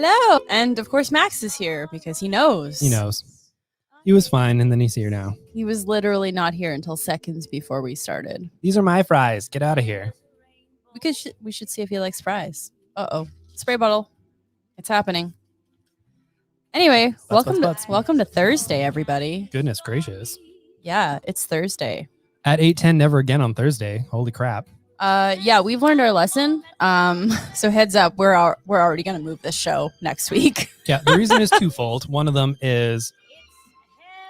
Hello. And of course, Max is here because he knows. He knows. He was fine, and then he's here now. He was literally not here until seconds before we started. These are my fries. Get out of here. We should see if he likes fries. Uh-oh. Spray bottle. It's happening. Anyway, welcome to Thursday, everybody. Goodness gracious. Yeah, it's Thursday. At 8:10, never again on Thursday. Holy crap. Yeah, we've learned our lesson. So heads up, we're already going to move this show next week. Yeah, the reason is twofold. One of them is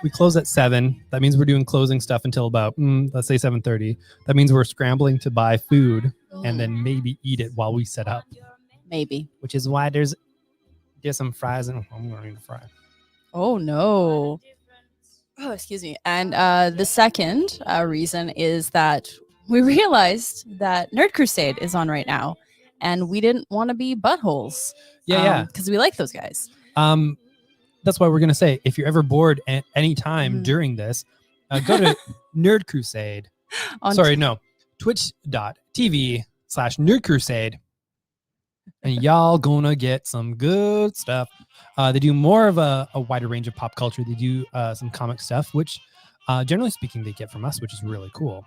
we close at 7. That means we're doing closing stuff until about, let's say 7:30. That means we're scrambling to buy food and then maybe eat it while we set up. Maybe. Which is why there's some fries and I'm going to eat a fry. Oh, no. Oh, excuse me. And the second reason is that we realized that Nerd Crusade is on right now, and we didn't want to be buttholes. Yeah. Because we like those guys. That's why we're going to say, if you're ever bored at any time during this, go to Nerd Crusade. Twitch.tv/Nerd Crusade. And y'all gonna get some good stuff. They do more of a wider range of pop culture. They do some comic stuff, which generally speaking, they get from us, which is really cool.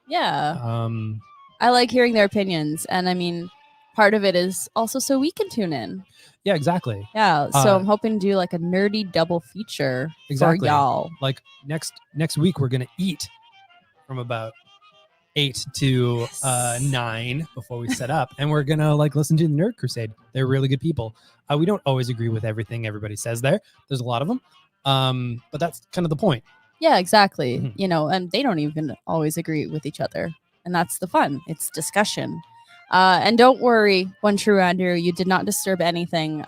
Yeah. I like hearing their opinions. And I mean, part of it is also so we can tune in. Yeah, exactly. Yeah. So I'm hoping to do like a nerdy double feature for y'all. Like next week, we're going to eat from about 8 to 9 before we set up. And we're going to listen to the Nerd Crusade. They're really good people. We don't always agree with everything everybody says there. There's a lot of them. But that's kind of the point. Yeah, exactly. Mm-hmm. And they don't even always agree with each other. And that's the fun. It's discussion. And don't worry, One True Andrew, you did not disturb anything.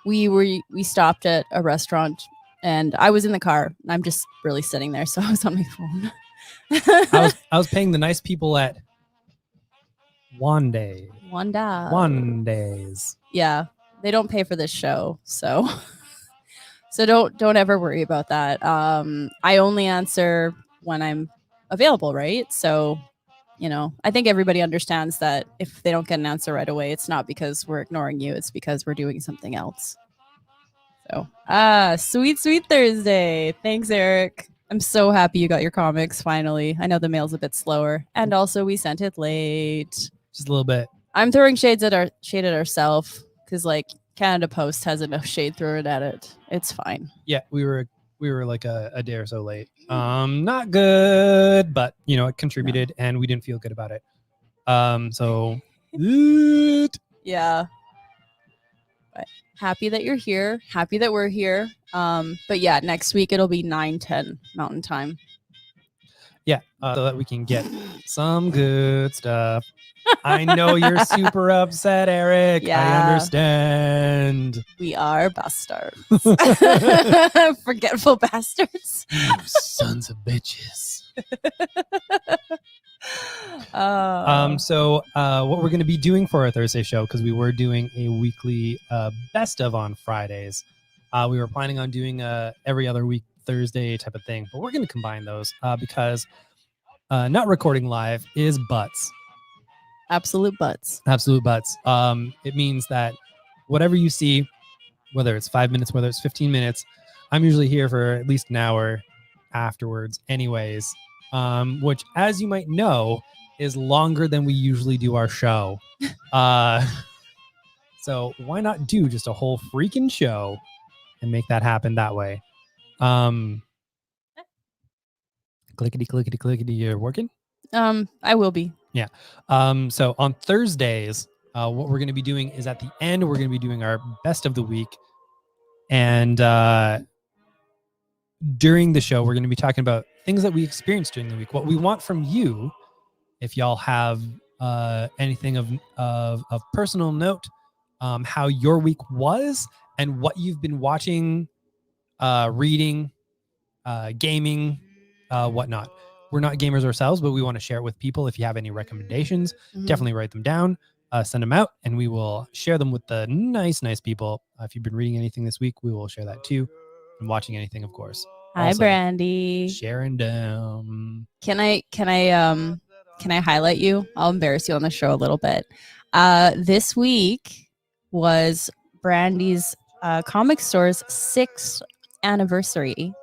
We stopped at a restaurant and I was in the car. I'm just really sitting there, so I was on my phone. I was paying the nice people at Wandays. Yeah, they don't pay for this show, so don't ever worry about that. I only answer when I'm available, right? So, I think everybody understands that if they don't get an answer right away, it's not because we're ignoring you, it's because we're doing something else. So, sweet Thursday. Thanks, Eric. I'm so happy you got your comics finally. I know the mail's a bit slower, and also we sent it late. Just a little bit. I'm throwing shade at ourselves because Canada Post has enough shade thrown at it. It's fine. Yeah, we were like a day or so late. Not good, but it contributed and we didn't feel good about it. So yeah. But happy that you're here. Happy that we're here. But yeah, next week it'll be 9:10 Mountain Time. Yeah, so that we can get some good stuff. I know you're super upset, Eric. Yeah. I understand. We are bastards. Forgetful bastards. You sons of bitches. So what we're going to be doing for our Thursday show, because we were doing a weekly best of on Fridays. We were planning on doing every other week Thursday type of thing, but we're going to combine those because not recording live is butts. Absolute butts. It means that whatever you see, whether it's 5 minutes, whether it's 15 minutes, I'm usually here for at least an hour afterwards anyways, which, as you might know, is longer than we usually do our show. So why not do just a whole freaking show and make that happen that way? Clickety, you're working? I will be. Yeah. So on Thursdays, what we're going to be doing is at the end, we're going to be doing our best of the week. And during the show, we're going to be talking about things that we experienced during the week. What we want from you, if y'all have anything of personal note, how your week was and what you've been watching, reading, gaming, whatnot. We're not gamers ourselves, but we want to share it with people. If you have any recommendations, definitely write them down, send them out, and we will share them with the nice people. If you've been reading anything this week, we will share that too. And watching anything, of course. Hi, also, Brandy. Sharing down. Can I highlight you? I'll embarrass you on the show a little bit. This week was Brandy's comic store's 6th anniversary.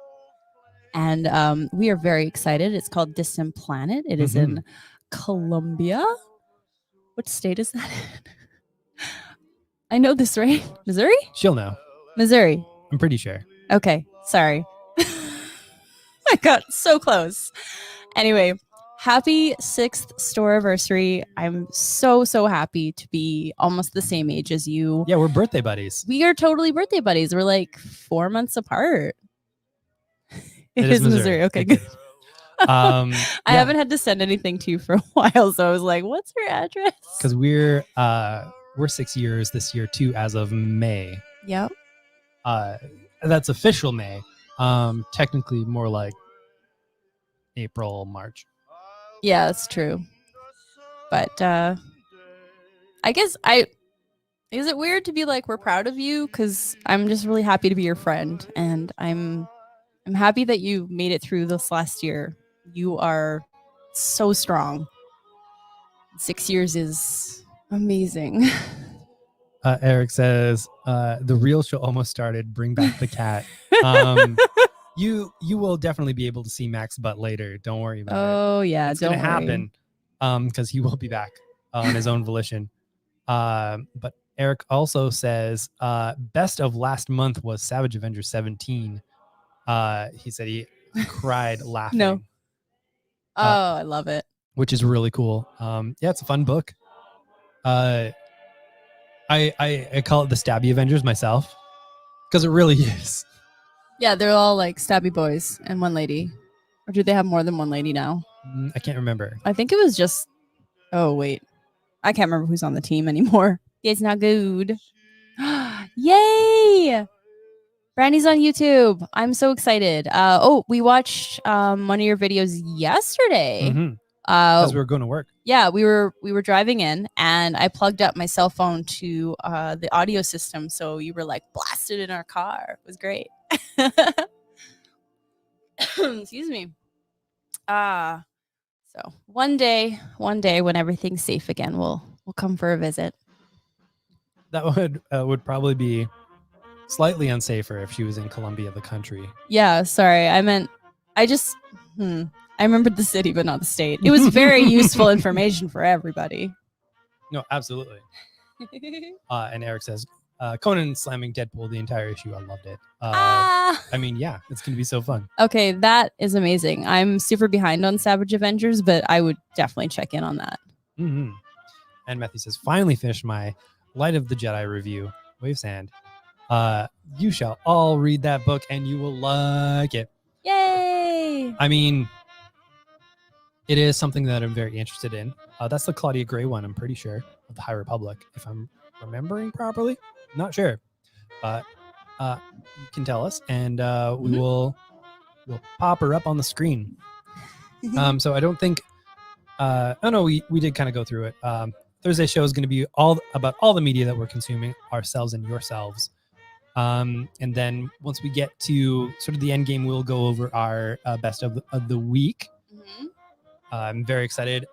And we are very excited. It's called Distant Planet. It is in Colombia. What state is that in? I know this, right? Missouri? She'll know. Missouri. I'm pretty sure. Okay, sorry. I got so close. Anyway, happy 6th store anniversary. I'm so happy to be almost the same age as you. Yeah, we're birthday buddies. We are totally birthday buddies. We're like 4 months apart. It is Missouri. Okay, good. I haven't had to send anything to you for a while, so I was like, what's your address? Because we're 6 years this year too, as of May. Yep. That's official May. Technically more like April, March. Yeah, that's true. But I guess is it weird to be like, we're proud of you? Because I'm just really happy to be your friend, and I'm happy that you made it through this last year. You are so strong. 6 years is amazing. Eric says the real show almost started. Bring back the cat. You will definitely be able to see Mac's butt later. Don't worry about it. Oh yeah, It's gonna happen because he will be back on his own volition. But Eric also says best of last month was Savage Avengers 17. He said he cried laughing. No. I love it. Which is really cool. Yeah, it's a fun book. I call it the Stabby Avengers myself because it really is. Yeah, they're all like stabby boys and one lady. Or do they have more than one lady now? I can't remember. I think it was just... Oh, wait. I can't remember who's on the team anymore. It's not good. Yay! Brandy's on YouTube. I'm so excited. We watched one of your videos yesterday. Because we were going to work. Yeah, we were driving in, and I plugged up my cell phone to the audio system, so you were like blasted in our car. It was great. Excuse me. So one day when everything's safe again, we'll come for a visit. That would probably be slightly unsafer if she was in Colombia, the country. Yeah, sorry. I remembered the city, but not the state. It was very useful information for everybody. No, absolutely. And Eric says, Conan slamming Deadpool the entire issue. I loved it. I mean, yeah, it's going to be so fun. Okay, that is amazing. I'm super behind on Savage Avengers, but I would definitely check in on that. And Matthew says, finally finished my Light of the Jedi review. Waves Hand. You shall all read that book and you will like it. Yay! I mean, it is something that I'm very interested in. That's the Claudia Gray one, I'm pretty sure, of the High Republic, if I'm remembering properly. Not sure, but you can tell us, and we'll pop her up on the screen. So I don't think. We did kind of go through it. Thursday show is going to be all about all the media that we're consuming, ourselves and yourselves. And then once we get to sort of the end game, we'll go over our best of the week. I'm very excited.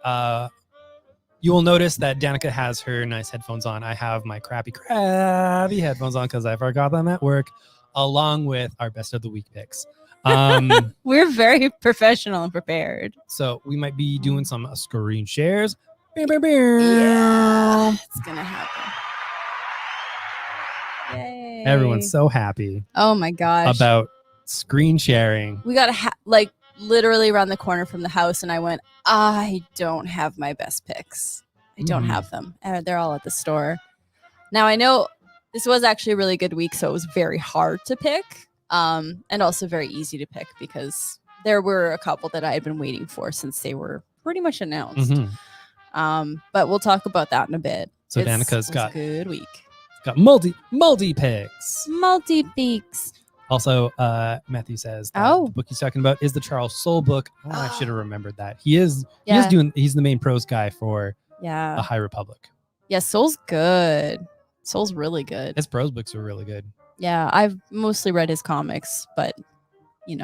You will notice that Danica has her nice headphones on. I have my crappy headphones on because I forgot them at work, along with our best of the week picks. We're very professional and prepared. So we might be doing some screen shares. Yeah, it's gonna happen. Yay. Everyone's so happy. Oh my gosh. About screen sharing. We got literally around the corner from the house, and I went, I don't have my best picks. I don't have them. They're all at the store. Now I know this was actually a really good week, so it was very hard to pick, and also very easy to pick because there were a couple that I had been waiting for since they were pretty much announced. But we'll talk about that in a bit. So Danica's got a good week. Got multi picks. Multi picks. Also, Matthew says the book he's talking about is the Charles Soule book. Oh, I should have remembered that. He's the main prose guy for the High Republic. Yeah, Soule's good. Soule's really good. His prose books are really good. Yeah, I've mostly read his comics, but he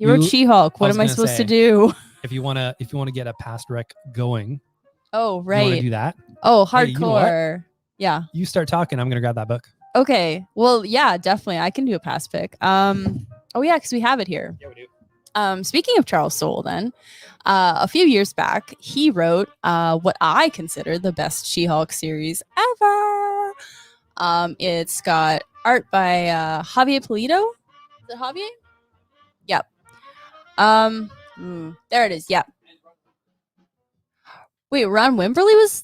wrote She-Hulk. What am I supposed to do? If you wanna get a past rec going. Oh, right. You wanna do that? Oh, hardcore. Hey, you know yeah. You start talking, I'm gonna grab that book. Okay. Well, yeah, definitely. I can do a past pick. Oh yeah, because we have it here. Yeah, we do. Speaking of Charles Soule, then, a few years back, he wrote what I consider the best She-Hulk series ever. It's got art by Javier Pulido. Is it Javier? Yep. There it is. Yep. Wait, Ron Wimberly was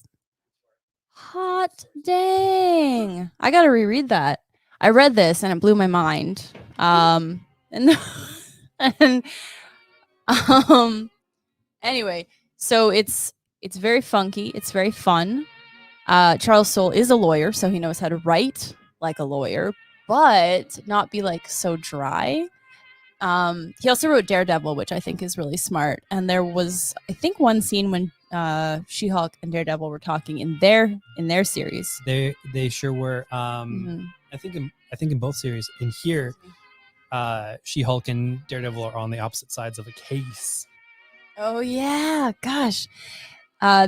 hot. Dang. I gotta reread that. I read this and it blew my mind. And and anyway, so it's very funky. It's very fun. Charles Soule is a lawyer, so he knows how to write like a lawyer, but not be like so dry. He also wrote Daredevil, which I think is really smart. And there was, I think, one scene when She-Hulk and Daredevil were talking in their series. They sure were. I think in both series. In here, She-Hulk and Daredevil are on the opposite sides of a case. Oh yeah, gosh.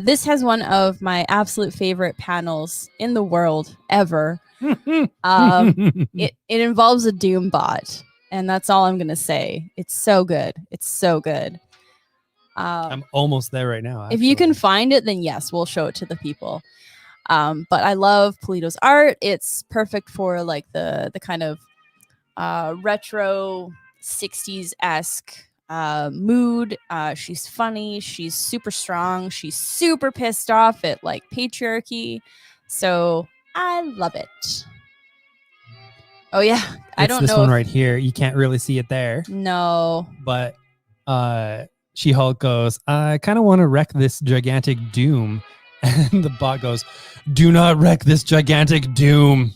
This has one of my absolute favorite panels in the world ever. It involves a Doom bot, and that's all I'm gonna say. It's so good. It's so good. I'm almost there right now. If you can find it, then yes, we'll show it to the people. But I love Pulido's art. It's perfect for like the kind of retro 60s-esque mood. She's funny. She's super strong. She's super pissed off at like patriarchy. So I love it. Oh yeah, I don't know. This one right here. You can't really see it there. No. But She-Hulk goes, I kind of want to wreck this gigantic doom. And the bot goes, do not wreck this gigantic doom.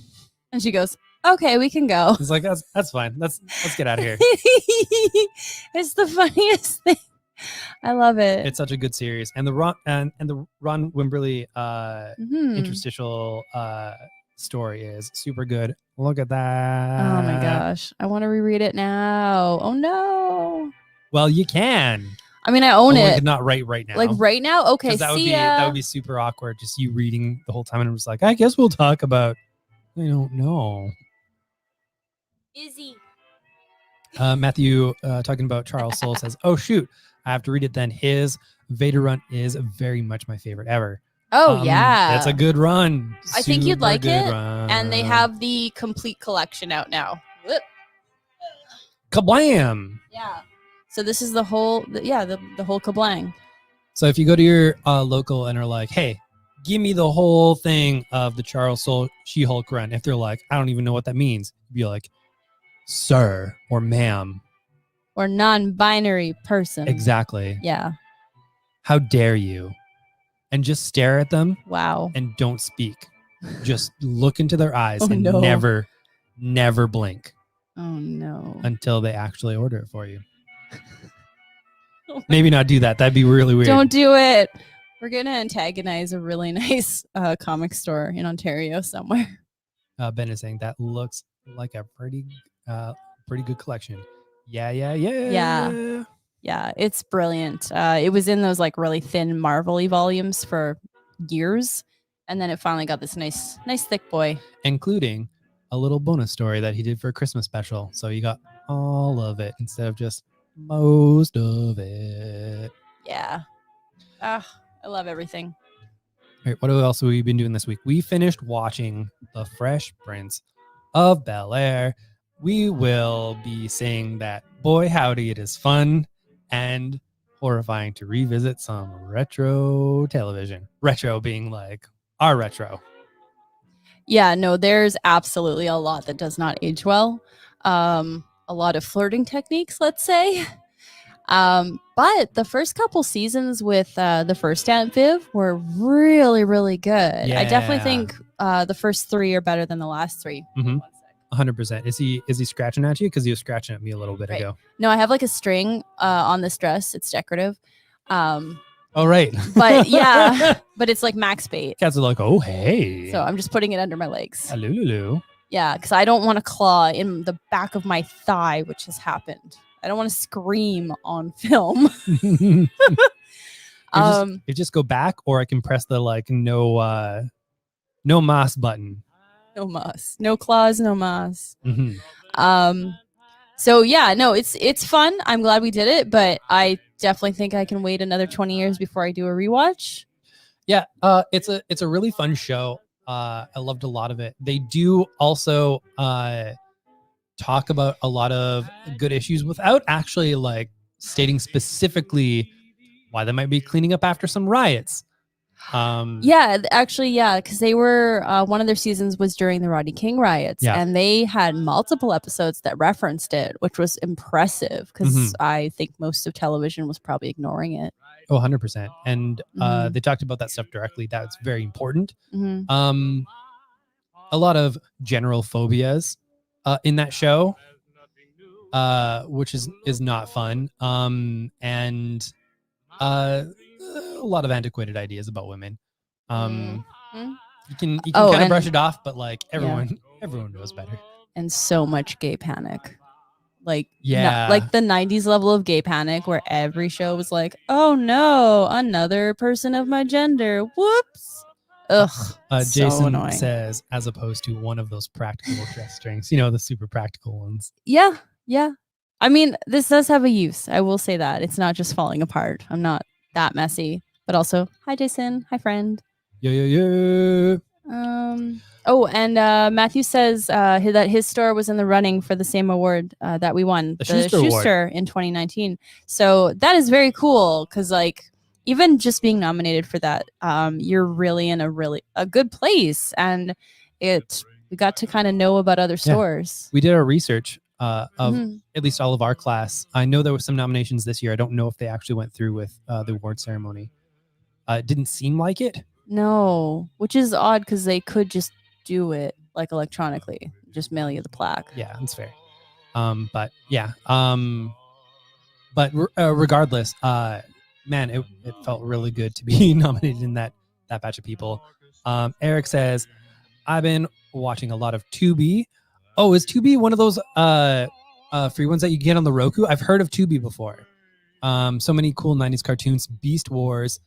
And she goes, okay, we can go. It's like, that's fine. Let's get out of here. It's the funniest thing. I love it. It's such a good series. And the Ron Wimberly interstitial story is super good. Look at that. Oh my gosh. I want to reread it now. Oh no. Well, you can. I mean, I own it. Not right now. Like right now? Okay, that would be super awkward. Just you reading the whole time and I'm just like, I guess we'll talk about, I don't know. Izzy. Matthew talking about Charles Soule says, oh shoot, I have to read it then. His Vader run is very much my favorite ever. Oh yeah. That's a good run. I think you'd like it. Run. And they have the complete collection out now. Whoop. Kablam! Yeah. So this is the whole kablang. So if you go to your local and are like, hey, give me the whole thing of the Charles Soule She-Hulk run. If they're like, I don't even know what that means, you'd be like, sir or ma'am. Or non-binary person. Exactly. Yeah. How dare you? And just stare at them. Wow. And don't speak. Just look into their eyes and no. never blink. Oh no. Until they actually order it for you. Maybe not do that. That'd be really weird. Don't do it. We're going to antagonize a really nice comic store in Ontario somewhere. Ben is saying that looks like a pretty good collection. Yeah. Yeah, it's brilliant. It was in those like really thin Marvel-y volumes for years, and then it finally got this nice thick boy, including a little bonus story that he did for a Christmas special. So you got all of it instead of just most of it. Yeah. I love everything. All right, what else have we been doing this week? We finished watching The Fresh Prince of Bel-Air. We will be saying that, boy, howdy, it is fun and horrifying to revisit some retro television. Retro being like our retro. Yeah, no, there's absolutely a lot that does not age well. A lot of flirting techniques, let's say. But the first couple seasons with the first Aunt Viv were really, really good. Yeah. I definitely think the first three are better than the last three. Mm-hmm. 100%. Is he scratching at you? Because he was scratching at me a little bit ago. No, I have like a string on this dress. It's decorative. Oh, right. But yeah, but it's like max bait. Cats are like, oh, hey. So I'm just putting it under my legs. Lulu. Yeah, because I don't want to claw in the back of my thigh, which has happened. I don't want to scream on film. You just go back, or I can press the like no moss button. No mas. No claws, no mas. Mhm. So yeah, no, it's fun. I'm glad we did it, but I definitely think I can wait another 20 years before I do a rewatch. Yeah, it's a really fun show. I loved a lot of it. They do also talk about a lot of good issues without actually like stating specifically why they might be cleaning up after some riots. Yeah, actually, yeah, because they were one of their seasons was during the Rodney King riots, Yeah. and they had multiple episodes that referenced it, which was impressive because Mhm. I think most of television was probably ignoring it. Oh, 100%. And Mhm. they talked about that stuff directly. That's very important. Mhm. A lot of general phobias in that show, which is not fun. And a lot of antiquated ideas about women. Mhm. You can Oh, kind of and- brush it off, but like everyone knows better. And so much gay panic. Like Yeah. like the 90s level of gay panic where every show was like, "Oh no, another person of my gender. Whoops." Ugh. So Jason annoying. says, as opposed to one of those practical dress strings, you know, the super practical ones. Yeah, yeah. I mean, this does have a use. I will say that. It's not just falling apart. I'm not that messy. But also, hi Jason, hi friend. Yeah. Oh, and Matthew says that his store was in the running for the same award that we won, The Schuster Award. in 2019. So that is very cool because, like, even just being nominated for that, you're really in a good place, and we got to kind of know about other stores. We did our research of Mhm. at least all of our class. I know there were some nominations this year. I don't know if they actually went through with the award ceremony. It didn't seem like it. No, which is odd because they could just do it like electronically, just mail you the plaque. Yeah, that's fair. But yeah. But regardless, man, it felt really good to be nominated in that batch of people. Eric says, I've been watching a lot of Tubi. Oh, is Tubi one of those free ones that you get on the Roku? I've heard of Tubi before. So many cool 90s cartoons. Beast Wars.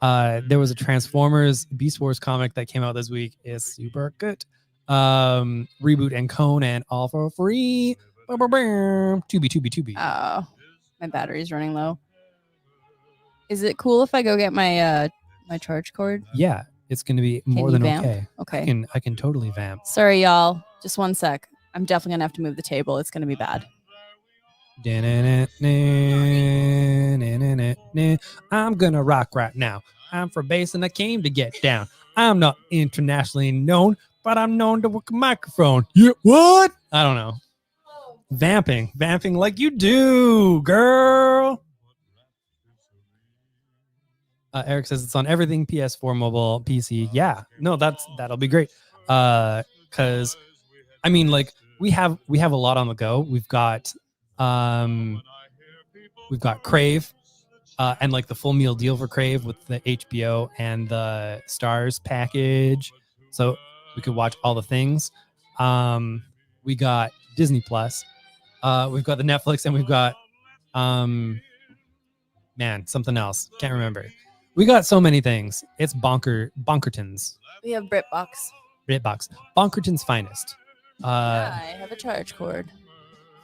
There was a Transformers Beast Wars comic that came out this week. It's super good. Reboot and Conan all for free. Tubi. Oh, my battery's running low. Is it cool if I go get my my charge cord? Yeah, it's going to be more you than vamp? okay. Okay. I can totally vamp. Sorry, y'all. Just one sec. I'm definitely gonna have to move the table. It's gonna be bad. I'm gonna rock right now. I'm for bass and I came to get down. I'm not internationally known, but I'm known to work a microphone. Yeah, what? I don't know. Vamping like you do, girl. Eric says it's on everything: PS4, mobile, PC. Yeah, no, that'll be great. Because I mean, like we have a lot on the go. We've got Crave, and like the full meal deal for Crave with the HBO and the Stars package, so we could watch all the things. We got Disney Plus. We've got the Netflix, and we've got something else. Can't remember. We got so many things. It's Bonkertons. We have BritBox. BritBox. Bonkerton's finest. I have a charge cord.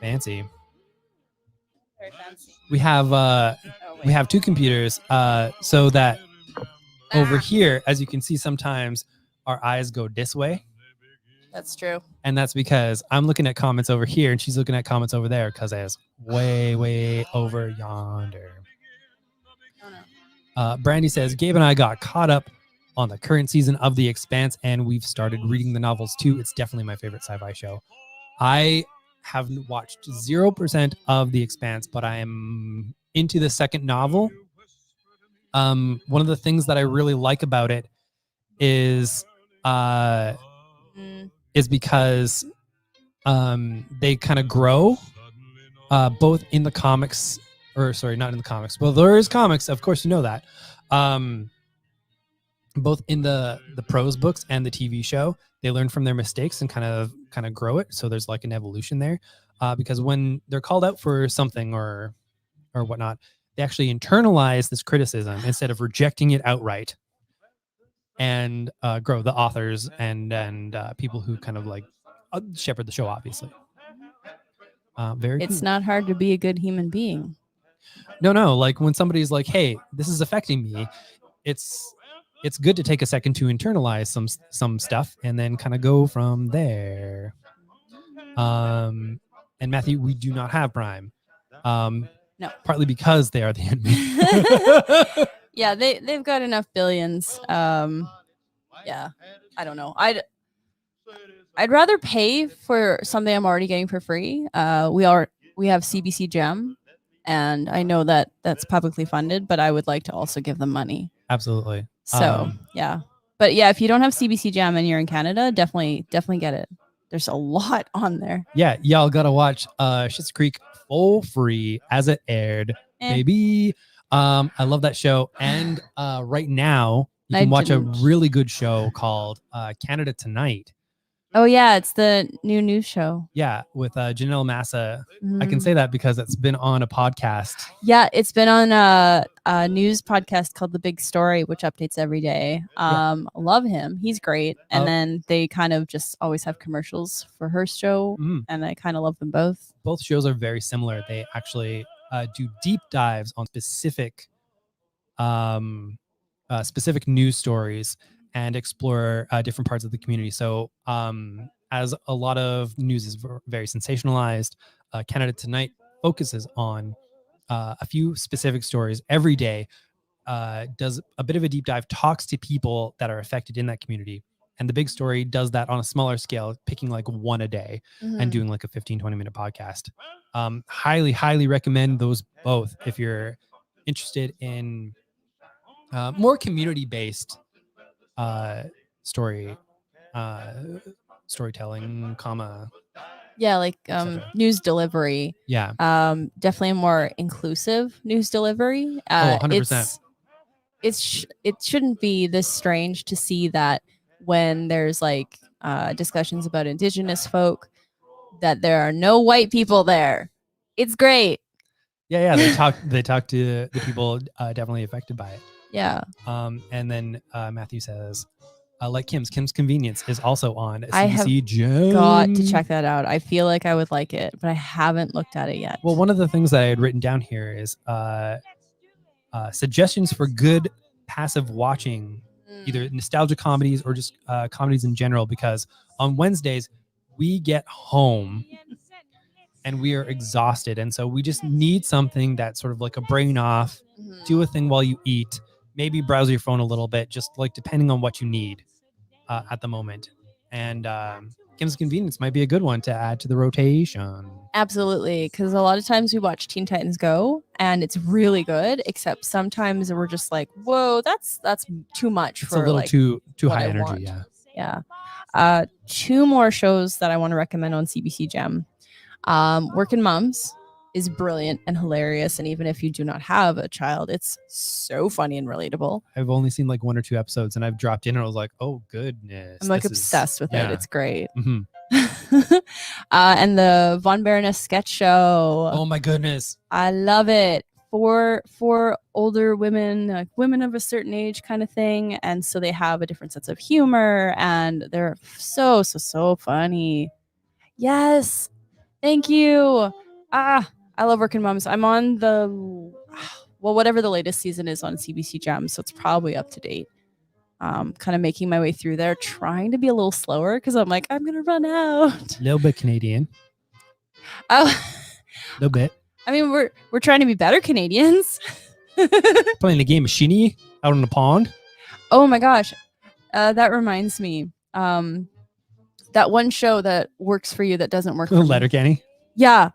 Fancy. Very fancy. We have two computers so that over here, as you can see, sometimes our eyes go this way. That's true. And that's because I'm looking at comments over here and she's looking at comments over there because it's way over yonder. Brandy says, Gabe and I got caught up on the current season of The Expanse and we've started reading the novels too. It's definitely my favorite sci-fi show. I have watched 0% of The Expanse, but I am into the second novel. One of the things that I really like about it is because they kind of grow both in the comics, or sorry, not in the comics. Well, there is comics, of course, you know that. Both in the prose books and the TV show, they learn from their mistakes and kind of grow it. So there's like an evolution there, because when they're called out for something or whatnot, they actually internalize this criticism instead of rejecting it outright. and grow the authors and people who kind of like shepherd the show, obviously. Very It's cool. not hard to be a good human being. No, like when somebody's like, hey, this is affecting me, it's good to take a second to internalize some stuff and then kind of go from there. And Matthew, we do not have Prime. No. Partly because they are the enemy. Yeah, they've got enough billions. Yeah, I don't know. I'd rather pay for something I'm already getting for free. We have CBC Gem, and I know that that's publicly funded, but I would like to also give them money. Absolutely. So yeah, but yeah, if you don't have CBC Gem and you're in Canada, definitely get it. There's a lot on there. Yeah, y'all gotta watch Schitt's Creek full free as it aired, baby. I love that show, and right now you can watch a really good show called Canada Tonight. Oh yeah, it's the new news show. Yeah, with Janelle Massa. I can say that because it's been on a podcast. Yeah, it's been on a news podcast called The Big Story, which updates every day. Love him. He's great. And then they kind of just always have commercials for her show, and I kind of love them both. Both shows are very similar. They actually do deep dives on specific news stories and explore different parts of the community. So as a lot of news is very sensationalized, Canada Tonight focuses on a few specific stories every day, does a bit of a deep dive, talks to people that are affected in that community. And The Big Story does that on a smaller scale, picking like one a day and doing like a 15, 20-minute podcast. Highly, highly recommend those both if you're interested in more community-based storytelling, like news delivery. Yeah. Definitely a more inclusive news delivery. 100%. It shouldn't be this strange to see that when there's like discussions about Indigenous folk, that there are no white people there. It's great. Yeah. They talk to the people definitely affected by it. Yeah. And then Matthew says, like Kim's Convenience is also on CBC Gem. Got to check that out. I feel like I would like it, but I haven't looked at it yet. Well, one of the things that I had written down here is suggestions for good passive watching, either nostalgia comedies or just comedies in general, because on Wednesdays we get home and we are exhausted. And so we just need something that's sort of like a brain off, do a thing while you eat, maybe browse your phone a little bit, just like depending on what you need at the moment. And Kim's Convenience might be a good one to add to the rotation. Absolutely, because a lot of times we watch Teen Titans Go and it's really good, except sometimes we're just like, whoa, that's too much. It's a little like too high energy. Yeah. Two more shows that I want to recommend on CBC Gem. Working Moms is brilliant and hilarious, and even if you do not have a child, it's so funny and relatable. I've only seen like one or two episodes, and I've dropped in and I was like, oh goodness, I'm like obsessed with it. It's great. And the Von Baroness sketch show, oh my goodness, I love it. For older women, like women of a certain age kind of thing, and so they have a different sense of humor, and they're so funny. Yes, thank you. I love Working Moms. I'm on whatever the latest season is on CBC Gem, so it's probably up to date. Kind of making my way through there, trying to be a little slower because I'm like, I'm gonna run out. A little bit Canadian. Oh, a little bit. I mean, we're trying to be better Canadians. Playing a game of shinny out on the pond. Oh my gosh, that reminds me. That one show that works for you that doesn't work for me. Letterkenny. Yeah.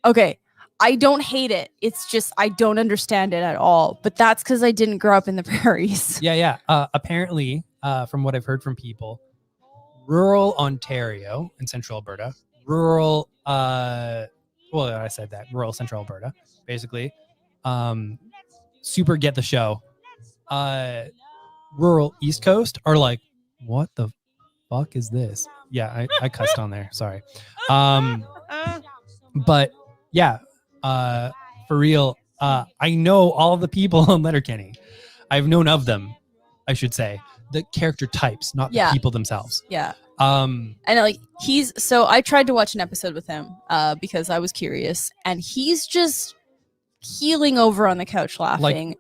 Okay. I don't hate it. It's just I don't understand it at all. But that's because I didn't grow up in the prairies. Yeah. Apparently, from what I've heard from people, rural Ontario and central Alberta, rural central Alberta, basically, super get the show. Rural East Coast are like, what the fuck is this? Yeah, I cussed on there. Sorry. But yeah, for real, I know all the people on Letterkenny. I've known of them, I should say. the character types, not Yeah. the people themselves. Yeah. Um, And like so I tried to watch an episode with him because I was curious, and he's just keeling over on the couch laughing.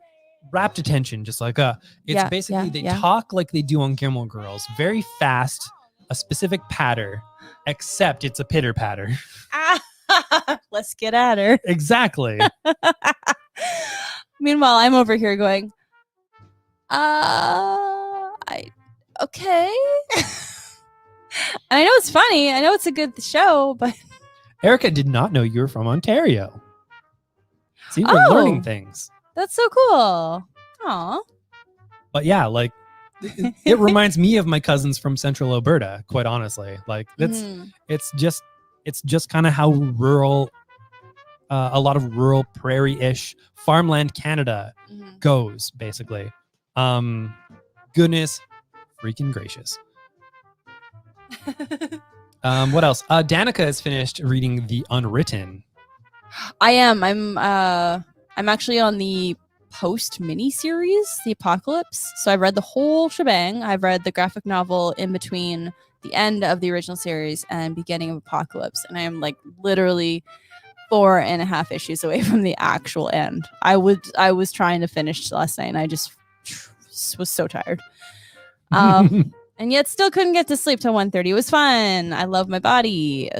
rapt attention, just like it's Yeah, basically yeah, they yeah. talk like they do on Gilmore Girls, very fast, a specific patter, except it's a pitter patter. Let's get at her. Exactly. Meanwhile, I'm over here going, okay. And I know it's funny. I know it's a good show, but Erica did not know you were from Ontario. See, we're learning things. that's so cool. Aw. But yeah, like it reminds me of my cousins from Central Alberta, quite honestly. Like that's Mhm. it's just kind of how rural a lot of rural prairie-ish farmland Canada Mhm. goes, basically. Goodness freaking gracious. What else? Danica has finished reading The Unwritten. I am. I'm actually on the post mini series, The Apocalypse. So I've read the whole shebang. I've read the graphic novel in between the end of the original series and beginning of Apocalypse, and I am like literally 4.5 issues away from the actual end. I was trying to finish last night, and I just was so tired. And yet still couldn't get to sleep till 1:30. It was fun. I love my body.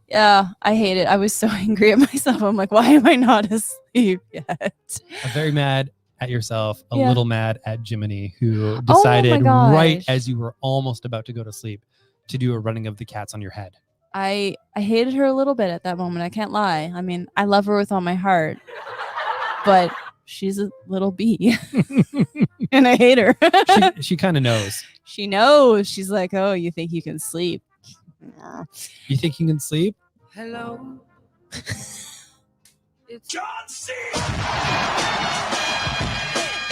Yeah, I hate it. I was so angry at myself. I'm like, why am I not asleep yet? I'm very mad at yourself, a Yeah. little mad at Jiminy, who Oh my decided right gosh. as you were almost about to go to sleep to do a running of the cats on your head. I hated her a little bit at that moment. I can't lie. I mean, I love her with all my heart, but she's a little bee, and I hate her. She kind of knows. She knows. She's like, oh, you think you can sleep? You think you can sleep? Hello. It's John C.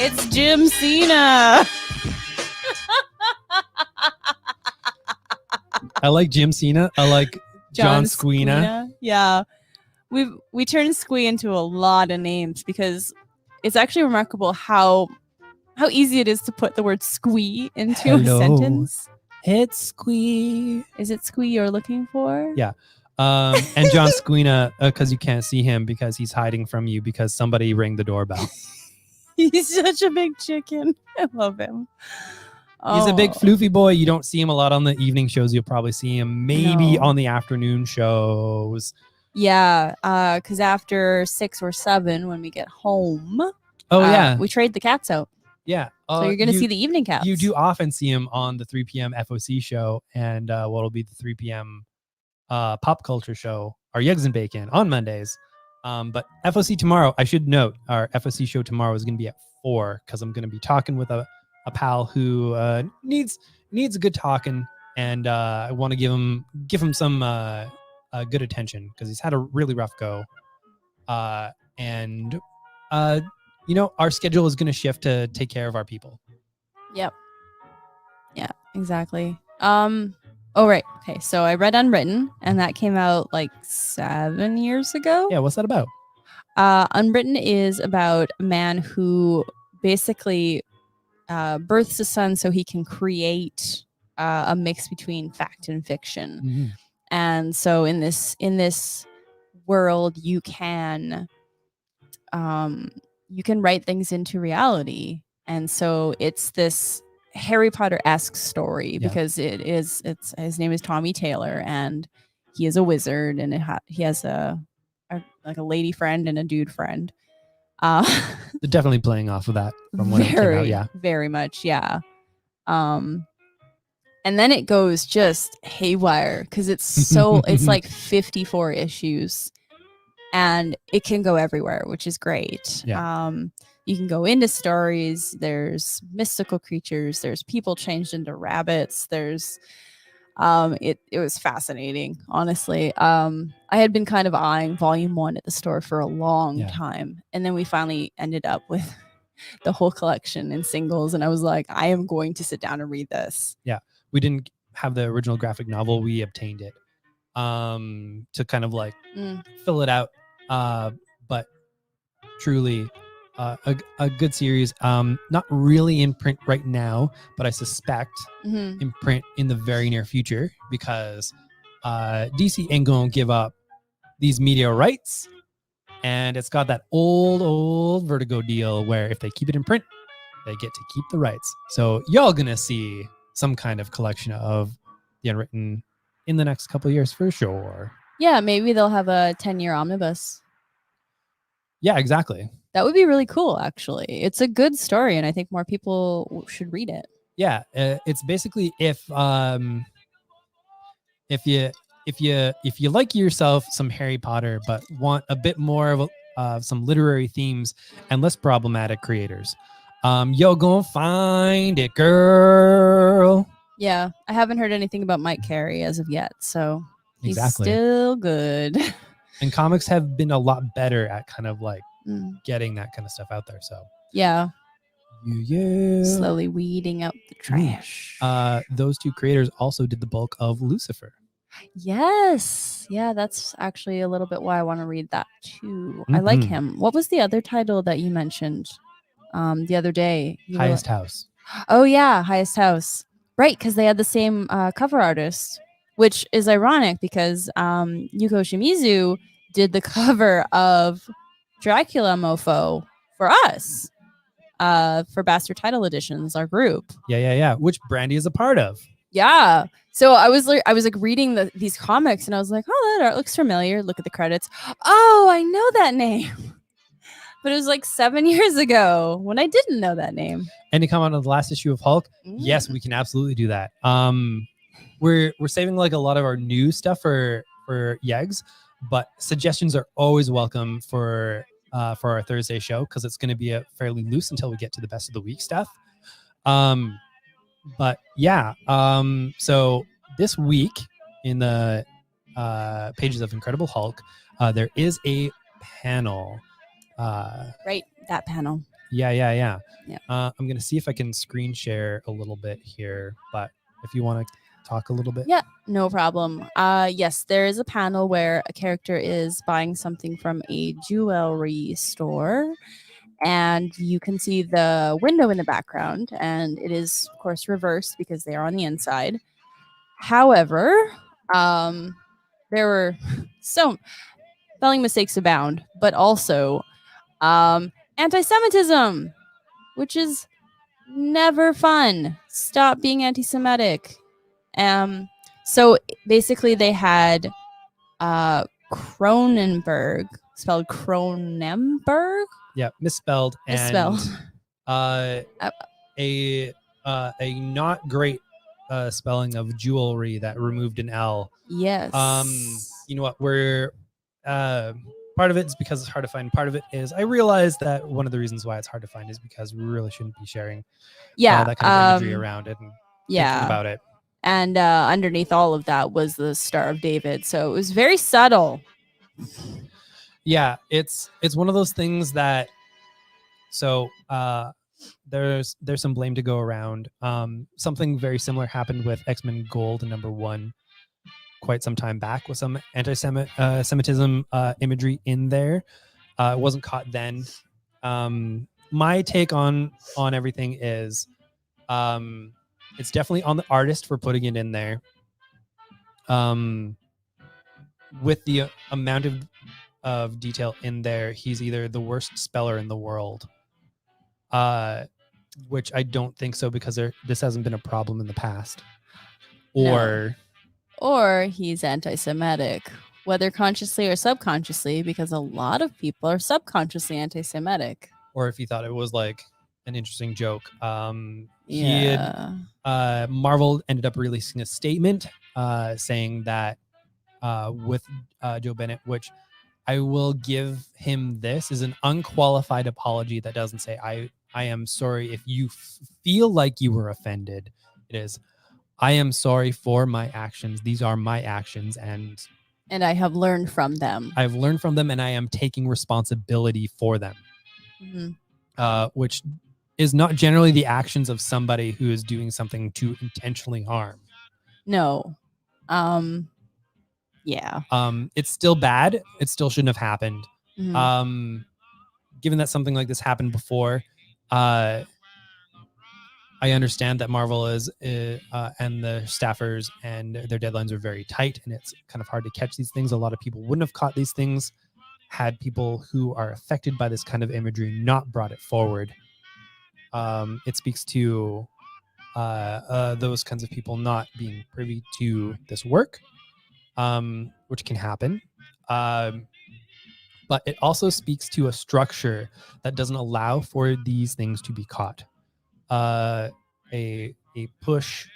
It's Jim Cena. I like Jim Cena. I like John Squeena. Yeah, we turned Squee into a lot of names because it's actually remarkable how easy it is to put the word squee into a Hello. sentence. It's Squee. Is it squee you're looking for? Yeah. And John Squeena, because you can't see him because he's hiding from you because somebody rang the doorbell. He's such a big chicken. I love him. He's a big Oh. floofy boy. You don't see him a lot on the evening shows. You'll probably see him maybe No. on the afternoon shows. Yeah, because after 6 or 7, when we get home, Oh, yeah. we trade the cats out. Yeah. So you're gonna see the evening cats. You do often see him on the 3 p.m. FOC show and what'll be the 3 p.m. Pop culture show, our Yeggs and Bacon on Mondays. But FOC tomorrow, I should note, our FOC show tomorrow is going to be at 4 because I'm going to be talking with a pal who needs a good talking, and I want to give him some good attention because he's had a really rough go. And our schedule is going to shift to take care of our people. Yep. Yeah, exactly. Oh, right. Okay. So I read Unwritten, and that came out like 7 years ago. Yeah, what's that about? Unwritten is about a man who basically births a son so he can create a mix between fact and fiction. Mm-hmm. And so in this world, you can write things into reality. And so it's this Harry Potter-esque story because it's his name is Tommy Taylor, and he is a wizard, and he has a lady friend and a dude friend. They're definitely playing off of that from when it came out. Yeah, very much. Yeah. And then it goes just haywire because it's like 54 issues, and it can go everywhere, which is great. Yeah. You can go into stories. There's mystical creatures. There's people changed into rabbits. There's it was fascinating, honestly. I had been kind of eyeing volume 1 at the store for a long time, and then we finally ended up with the whole collection in singles, and I was like, I am going to sit down and read this. Yeah, we didn't have the original graphic novel. We obtained it to kind of like fill it out, but truly a good series. Not really in print right now, but I suspect Mhm. in print in the very near future because DC ain't gonna give up these media rights, and it's got that old Vertigo deal where if they keep it in print, they get to keep the rights. So y'all gonna see some kind of collection of the Unwritten in the next couple of years for sure. Yeah, maybe they'll have a 10-year omnibus. Yeah, exactly. That would be really cool, actually. It's a good story, and I think more people should read it. Yeah, it's basically if you like yourself some Harry Potter but want a bit more of some literary themes and less problematic creators, you're gonna find it, girl. Yeah, I haven't heard anything about Mike Carey as of yet, so he's Exactly. still good. And comics have been a lot better at kind of like Mm, getting that kind of stuff out there. So yeah, yeah. slowly weeding out the trash. Those two creators also did the bulk of Lucifer. Yes. Yeah, that's actually a little bit why I want to read that too. I like Mhm. him. What was the other title that you mentioned the other day? You were Highest like- House. Oh yeah, Highest House. Right, because they had the same cover artist, which is ironic because Yuko Shimizu did the cover of Dracula Mofo for us, for Bastard Title Editions, our group. Yeah. Which Brandy is a part of. Yeah. So I was like reading these comics and I was like, oh, that art looks familiar. Look at the credits. Oh, I know that name. But it was like 7 years ago when I didn't know that name. And to come out of the last issue of Hulk, Mm. yes, we can absolutely do that. We're saving like a lot of our new stuff for Yegs, but suggestions are always welcome for our Thursday show because it's going to be a fairly loose until we get to the best of the week stuff. But yeah, so this week in the pages of Incredible Hulk, there is a panel. Right, that panel. Yeah. Yeah. I'm gonna see if I can screen share a little bit here, but if you want to talk a little bit. Yeah, no problem. Yes, there is a panel where a character is buying something from a jewelry store, and you can see the window in the background, and it is, of course, reversed because they are on the inside. However, there were so spelling mistakes abound, but also anti-Semitism, which is never fun. Stop being anti-Semitic. So basically they had Cronenberg, spelled Cronenberg, Yeah, misspelled and misspelled. a not great spelling of jewelry that removed an L. Yes. You know what? We're part of it is because it's hard to find. Part of it is I realize that one of the reasons why it's hard to find is because we really shouldn't be sharing that kind of imagery around it and thinking about it. And underneath all of that was the Star of David, so it was very subtle. Yeah, it's one of those things that so there's some blame to go around. Something very similar happened with X-Men Gold #1 quite some time back with some anti-Semitism imagery in there. It wasn't caught then. My take on everything is it's definitely on the artist for putting it in there. With the amount of detail in there, he's either the worst speller in the world, which I don't think so because this hasn't been a problem in the past, or he's anti-Semitic, whether consciously or subconsciously, because a lot of people are subconsciously anti-Semitic. Or if he thought it was like an interesting joke. Yeah. Marvel ended up releasing a statement saying that with Joe Bennett, which I will give him, this is an unqualified apology that doesn't say I am sorry if you feel like you were offended. It is, I am sorry for my actions. These are my actions, and I have learned from them. I've learned from them, and I am taking responsibility for them. Mm-hmm. Which is not generally the actions of somebody who is doing something to intentionally harm. No. Yeah. It's still bad. It still shouldn't have happened. Mm-hmm. given that something like this happened before, I understand that Marvel is and the staffers and their deadlines are very tight, and it's kind of hard to catch these things. A lot of people wouldn't have caught these things had people who are affected by this kind of imagery not brought it forward. It speaks to those kinds of people not being privy to this work, which can happen. But it also speaks to a structure that doesn't allow for these things to be caught. A push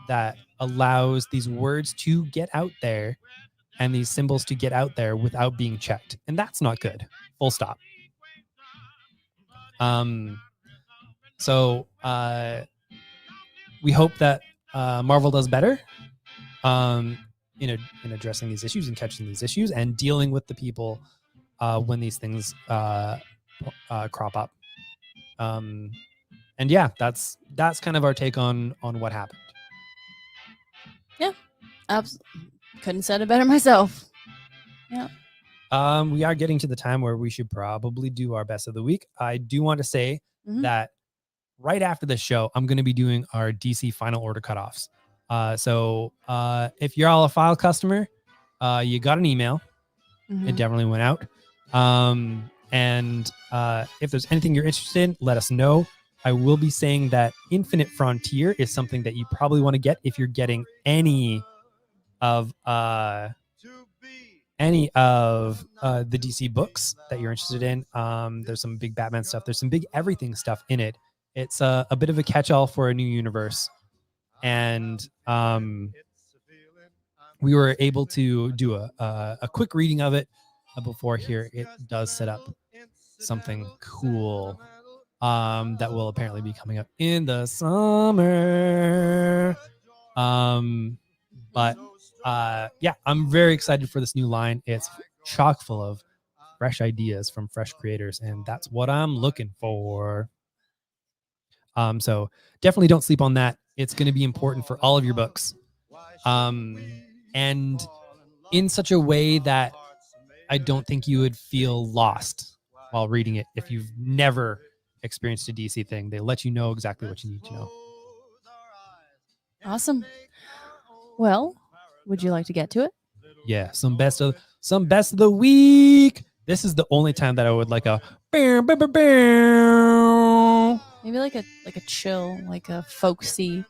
that allows these words to get out there and these symbols to get out there without being checked. And that's not good. Full stop. So we hope that Marvel does better in addressing these issues and catching these issues and dealing with the people when these things crop up. And yeah, that's kind of our take on what happened. Yeah, couldn't have said it better myself. Yeah. We are getting to the time where we should probably do our best of the week. I do want to say that right after this show, I'm going to be doing our DC final order cutoffs. So if you're all a file customer, you got an email. It definitely went out. And if there's anything you're interested in, let us know. I will be saying that Infinite Frontier is something that you probably want to get if you're getting any of the DC books that you're interested in. There's some big Batman stuff. There's some big everything stuff in it. It's a bit of a catch-all for a new universe. And we were able to do a quick reading of it before here. It does set up something cool that will apparently be coming up in the summer. But yeah, I'm very excited for this new line. It's chock full of fresh ideas from fresh creators, and that's what I'm looking for. So definitely don't sleep on that. It's going to be important for all of your books. And in such a way that I don't think you would feel lost while reading it if you've never experienced a DC thing. They let you know exactly what you need to know. Awesome. Well, would you like to get to it? Yeah, some best of the week. This is the only time that I would like a maybe like a chill, like a folksy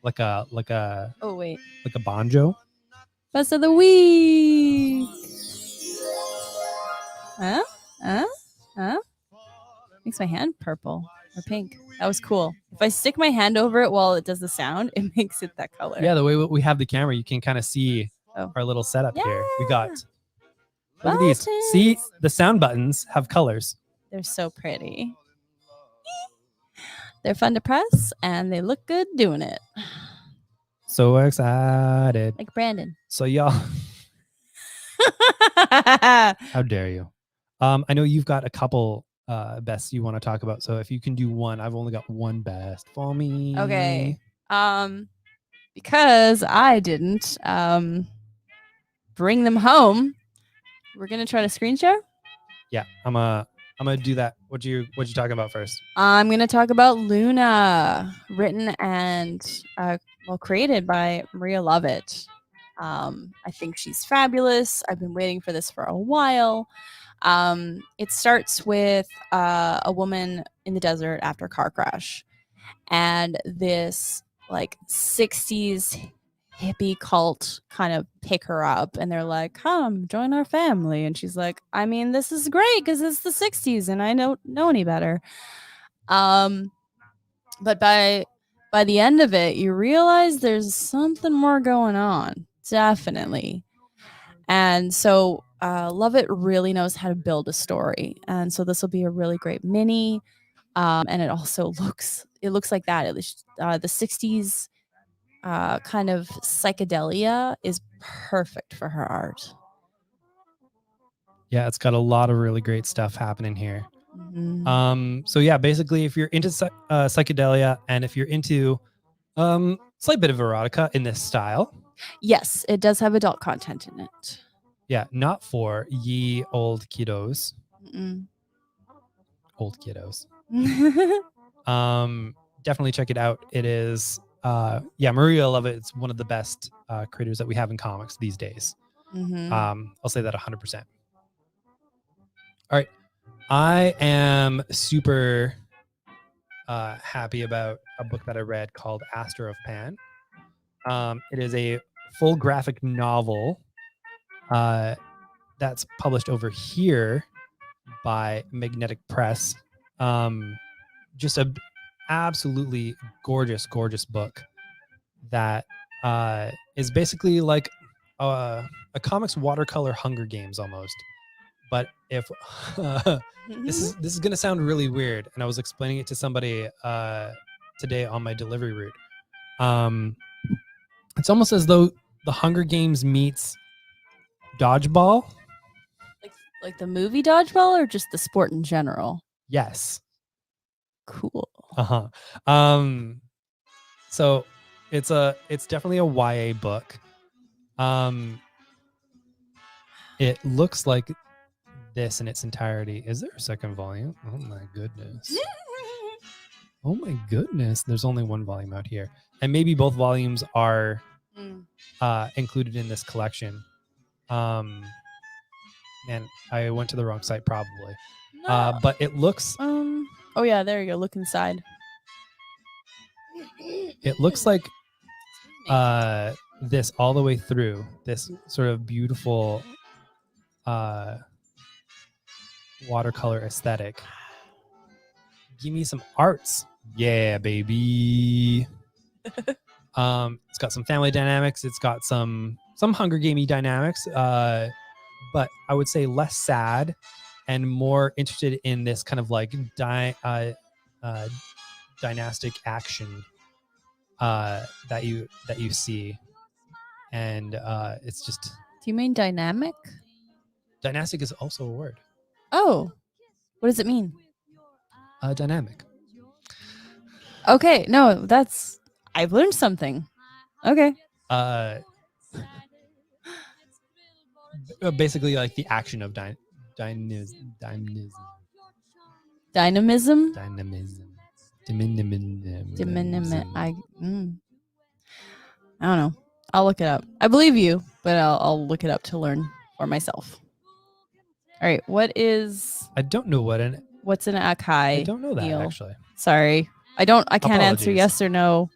like a oh wait, like a banjo. Best of the week. Huh? Makes my hand purple or pink. That was cool. If I stick my hand over it while it does the sound, it makes it that color. Yeah, the way we have the camera, you can kind of see our little setup here. We got look at these. See, the sound buttons have colors. They're so pretty. They're fun to press and they look good doing it. So excited. Like Brandon. So y'all. How dare you? I know you've got a couple bests you want to talk about. So if you can do one, I've only got one best for me. Okay. Because I didn't bring them home, we're gonna try to screen share. Yeah, I'm gonna do that. What you talking about first? I'm gonna talk about Luna, written and created by Maria Lovett. I think she's fabulous. I've been waiting for this for a while. It starts with a woman in the desert after a car crash, and this like 60s hippie cult kind of pick her up, and they're like, come join our family. And she's like, I mean, this is great because it's the 60s and I don't know any better. But by the end of it, you realize there's something more going on. Definitely. And so Lovett really knows how to build a story. And so this will be a really great mini. And it also looks like that. At least the 60s kind of psychedelia is perfect for her art. Yeah, it's got a lot of really great stuff happening here. Mm-hmm. So yeah, basically, if you're into psychedelia and if you're into slight bit of erotica in this style. Yes, it does have adult content in it. Yeah, not for ye old kiddos. Mm-mm. Old kiddos. Definitely check it out. It is Maria Levitt's one of the best creators that we have in comics these days. Mhm. I'll say that 100%. All right. I am super happy about a book that I read called Aster of Pan. It is a full graphic novel that's published over here by Magnetic Press. Just a absolutely gorgeous, gorgeous book that is basically like a comics watercolor Hunger Games almost. But if this is gonna sound really weird, and I was explaining it to somebody today on my delivery route. It's almost as though the Hunger Games meets dodgeball. like the movie Dodgeball, or just the sport in general? Yes. Cool. So it's definitely a YA book. It looks like this in its entirety. Is there a second volume? Oh my goodness. Oh my goodness. There's only one volume out here. And maybe both volumes are included in this collection. Man, I went to the wrong site probably. No. But it looks Oh yeah, there you go. Look inside. it looks like this all the way through, this sort of beautiful watercolor aesthetic. Give me some arts. Yeah, baby. It's got some family dynamics. It's got some Hunger Gamey dynamics, but I would say less sad and more interested in this kind of like dynastic action that you see, and it's just. Do you mean dynamic? Dynastic is also a word. Oh, what does it mean? Dynamic. Okay, no, I've learned something. Okay. Basically like the action of dynamism. Dynamism. I don't know. I'll look it up. I believe you, but I'll look it up to learn for myself. All right, I don't know what's an Akai? I don't know that Neil? actually. Sorry. I can't answer Apologies. yes or no.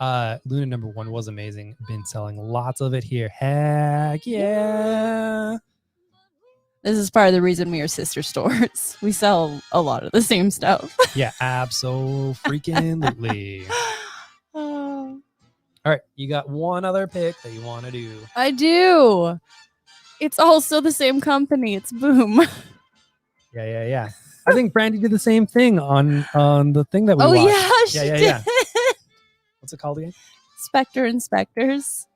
Luna number 1 was amazing. Been selling lots of it here. Heck yeah. This is part of the reason we are sister stores. We sell a lot of the same stuff. Yeah, absolutely. All right, you got one other pick that you want to do. I do. It's also the same company. It's Boom. Yeah. I think Brandy did the same thing on the thing that we watched. Yeah, she did. What's it called again? Spectre Inspectors.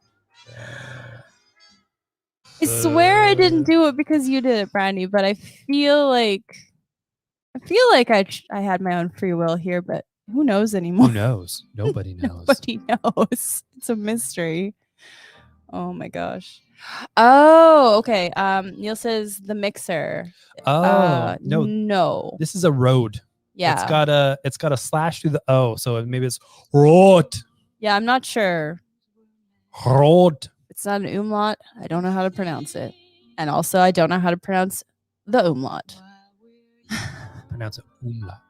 I swear I didn't do it because you did it, Brandy, but I feel like I had my own free will here, but who knows anymore? Who knows? Nobody knows. Nobody knows. It's a mystery. Oh my gosh. Oh, okay. Neil says the mixer. Oh, no. No. This is a road. Yeah. It's got a slash through the O, so maybe it's road. Yeah, I'm not sure. Road. It's not an umlaut. I don't know how to pronounce it. And also I don't know how to pronounce the umlaut. Pronounce it umlaut.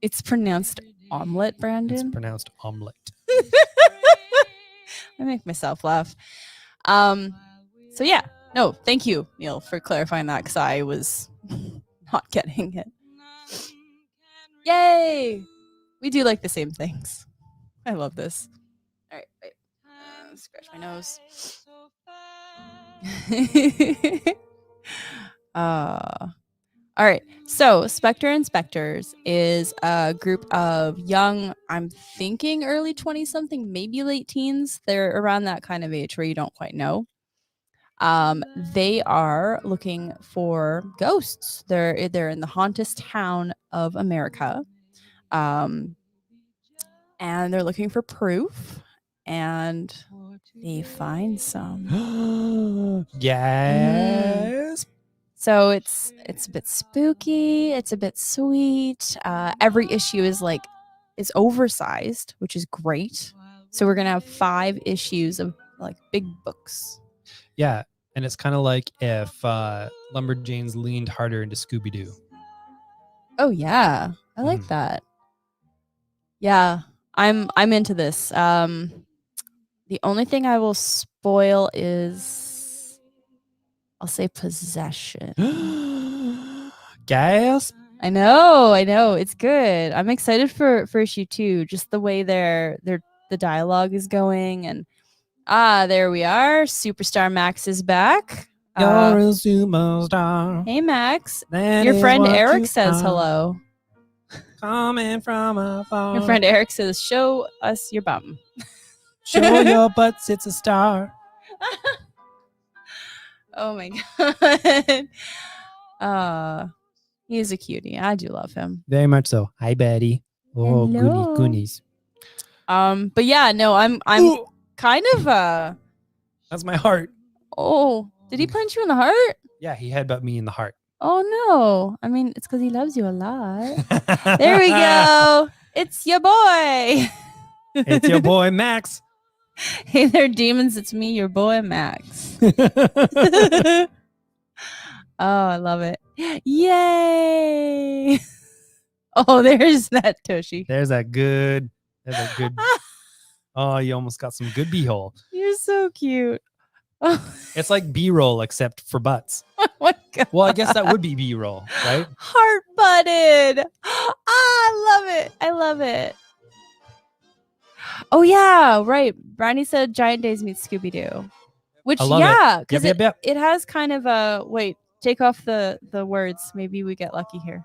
It's pronounced omelet, Brandon. It's pronounced omelet. I make myself laugh. So yeah. No, thank you, Neil, for clarifying that, because I was not getting it. Yay! We do like the same things. I love this. All right, wait. Scratch my nose. All right. So Spectre Inspectors is a group of young, I'm thinking early 20-something, maybe late teens. They're around that kind of age where you don't quite know. They are looking for ghosts. They're in the hauntest town of America. And they're looking for proof. and they find some. Yes. So it's a bit spooky. It's a bit sweet. Every issue is oversized, which is great. So we're gonna have 5 issues of like big books. Yeah. And it's kind of like if Lumberjanes leaned harder into Scooby-Doo. Oh yeah, I like Mhm. that. Yeah, I'm into this. The only thing I will spoil is I'll say possession. Gasp. I know, it's good. I'm excited for issue 2. Just the way the dialogue is going, and there we are. Superstar Max is back. You're a superstar. Hey Max, That your is friend what Eric you says are. hello. Coming from afar. Your friend Eric says, "Show us your bum." Show your butts, it's a star. Oh my god. He's a cutie. I do love him. Very much so. Hi, Betty. Oh, Hello. goonies. But yeah, no, I'm Ooh, kind of that's my heart. oh, did he punch you in the heart? Yeah, he headbutt me in the heart. Oh no. I mean, it's because he loves you a lot. There we go. It's your boy. It's your boy, Max. Hey there, demons. It's me, your boy Max. Oh, I love it. Yay. Oh, there's that Tushy. There's a good. Oh, you almost got some good B-hole. You're so cute. Oh, It's like B-roll, except for butts. oh my god. Well, I guess that would be B-roll, right? Heart butted. I love it. I love it. Oh yeah, right. Brownie said Giant Days meets Scooby Doo, which I love it. yeah, because Yep. it has kind of a wait. Take off the words. Maybe we get lucky here.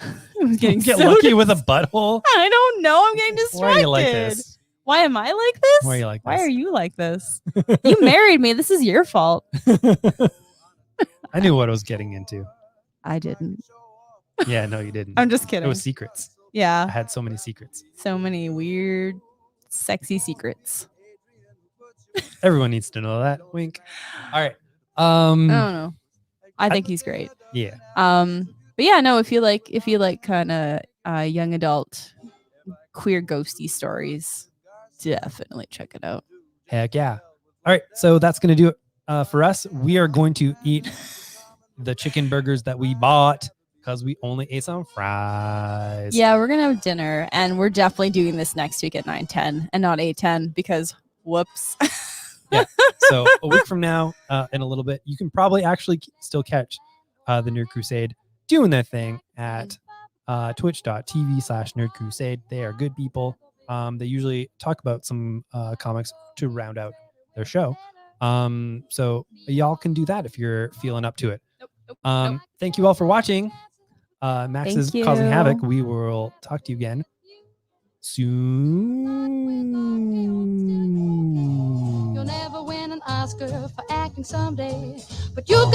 I'm getting Get so lucky with a butthole. I don't know. I'm getting distracted. Why are you like this? Why am I like this? Why are you like Why this? are you like this? You married me. This is your fault. I knew what I was getting into. I didn't. Yeah, no, you didn't. I'm just It kidding. was secrets. I Yeah. had so many secrets. So many weird, sexy secrets. Everyone needs to know that. Wink. All right. I don't know. I think he's great. Yeah. But yeah, no, if you like kind of young adult queer ghosty stories, definitely check it out. Heck yeah. All right. So that's going to do it for us. We are going to eat the chicken burgers that we bought because we only ate some fries. Yeah, we're gonna have dinner, and we're definitely doing this next week at 9:10 and not 8:10 because whoops. So a week from now, in a little bit, you can probably actually still catch the Nerd Crusade doing their thing at twitch.tv/Nerd Crusade. They are good people. They usually talk about some comics to round out their show. So y'all can do that if you're feeling up to it. Nope. Thank you all for watching. Max Thank is causing you. havoc. We will talk to you again soon. You'll never win an Oscar for acting someday, but you